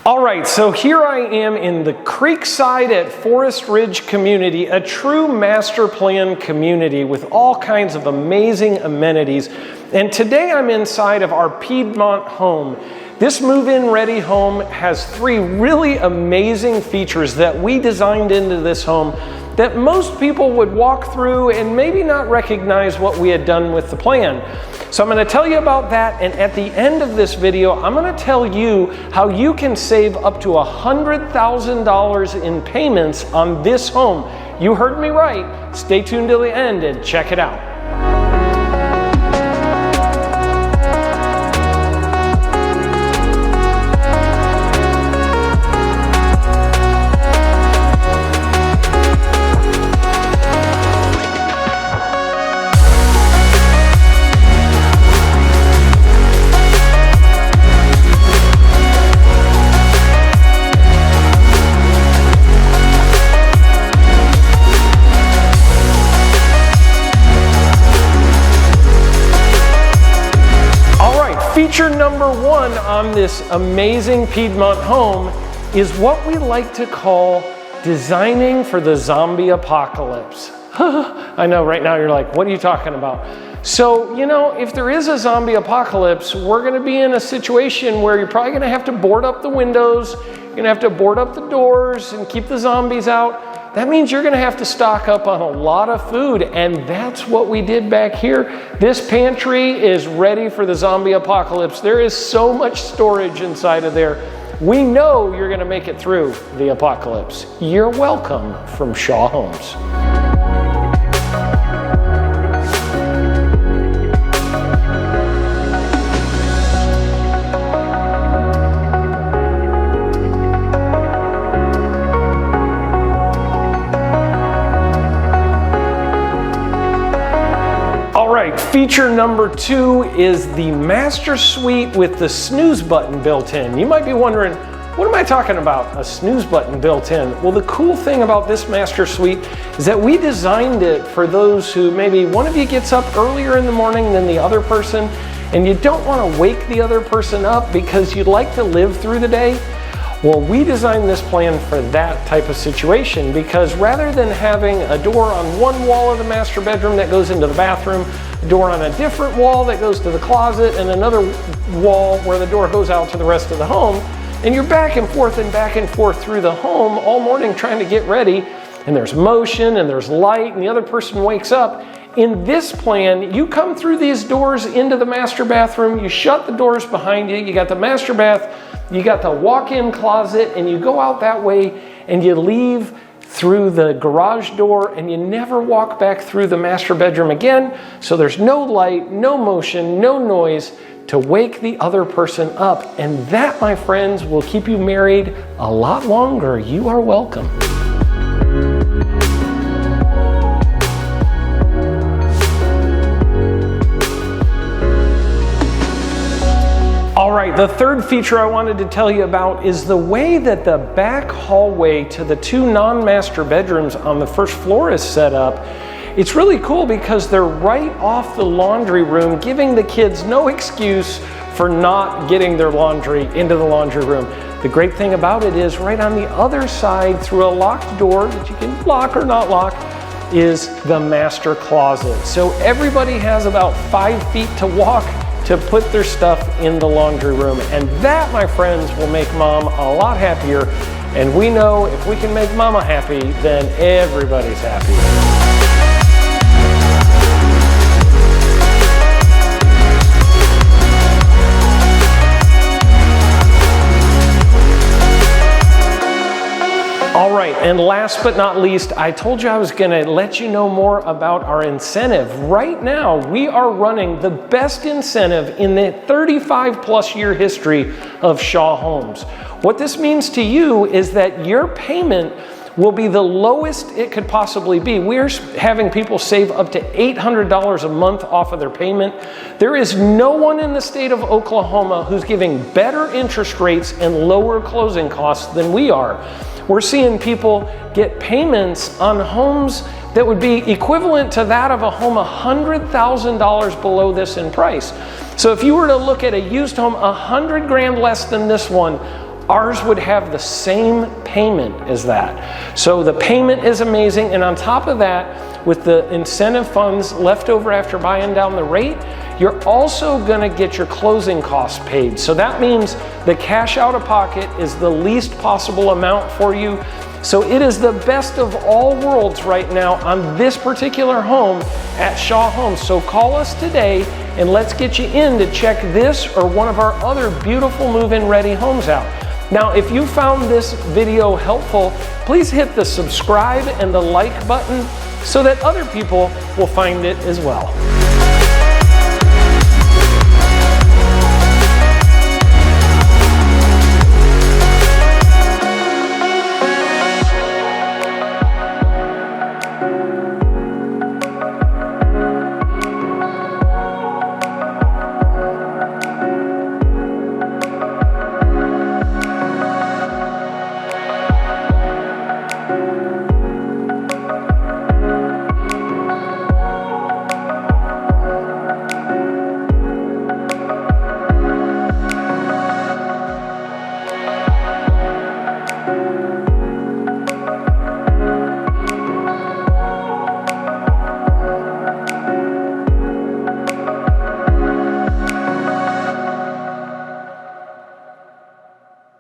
All right, so here I am in the Creekside at Forest Ridge community, a true master plan community with all kinds of amazing amenities. And today I'm inside of our Piedmont home. This move-in ready home has three really amazing features that we designed into this home that most people would walk through and maybe not recognize what we had done with the plan. So I'm going to tell you about that, and at the end of this video, I'm going to tell you how you can save up to $100,000 in payments on this home. You heard me right. Stay tuned till the end and check it out. Feature number one on this amazing Piedmont home is what we like to call designing for the zombie apocalypse. I know right now you're like, what are you talking about? So, you know, if there is a zombie apocalypse, we're going to be in a situation where you're probably going to have to board up the windows, you're going to have to board up the doors and keep the zombies out. That means you're going to have to stock up on a lot of food, and that's what we did back here. This pantry is ready for the zombie apocalypse. There is so much storage inside of there. We know you're going to make it through the apocalypse. You're welcome from Shaw Homes. Feature number two is the master suite with the snooze button built in. You might be wondering, what am I talking about? A snooze button built in? Well, the cool thing about this master suite is that we designed it for those who maybe one of you gets up earlier in the morning than the other person, and you don't want to wake the other person up because you'd like to live through the day. Well, we designed this plan for that type of situation because rather than having a door on one wall of the master bedroom that goes into the bathroom, a door on a different wall that goes to the closet, and another wall where the door goes out to the rest of the home, and you're back and forth through the home all morning trying to get ready, and there's motion and there's light and the other person wakes up. In this plan, you come through these doors into the master bathroom, you shut the doors behind you, you got the master bath, you got the walk-in closet, and you go out that way and you leave through the garage door and you never walk back through the master bedroom again. So there's no light, no motion, no noise to wake the other person up. And that, my friends, will keep you married a lot longer. You are welcome. All right, the third feature I wanted to tell you about is the way that the back hallway to the two non-master bedrooms on the first floor is set up. It's really cool because they're right off the laundry room, giving the kids no excuse for not getting their laundry into the laundry room. The great thing about it is right on the other side through a locked door that you can lock or not lock is the master closet. So everybody has about 5 feet to walk to put their stuff in the laundry room. And that, my friends, will make mom a lot happier. And we know if we can make mama happy, then everybody's happy. All right, and last but not least, I told you I was gonna let you know more about our incentive. Right now, we are running the best incentive in the 35+ year history of Shaw Homes. What this means to you is that your payment will be the lowest it could possibly be. We're having people save up to $800 a month off of their payment. There is no one in the state of Oklahoma who's giving better interest rates and lower closing costs than we are. We're seeing people get payments on homes that would be equivalent to that of a home $100,000 below this in price. So if you were to look at a used home $100 grand less than this one, ours would have the same payment as that. So the payment is amazing, and on top of that, with the incentive funds left over after buying down the rate, you're also gonna get your closing costs paid. So that means the cash out of pocket is the least possible amount for you. So it is the best of all worlds right now on this particular home at Shaw Homes. So call us today and let's get you in to check this or one of our other beautiful move-in ready homes out. Now, if you found this video helpful, please hit the subscribe and the like button so that other people will find it as well.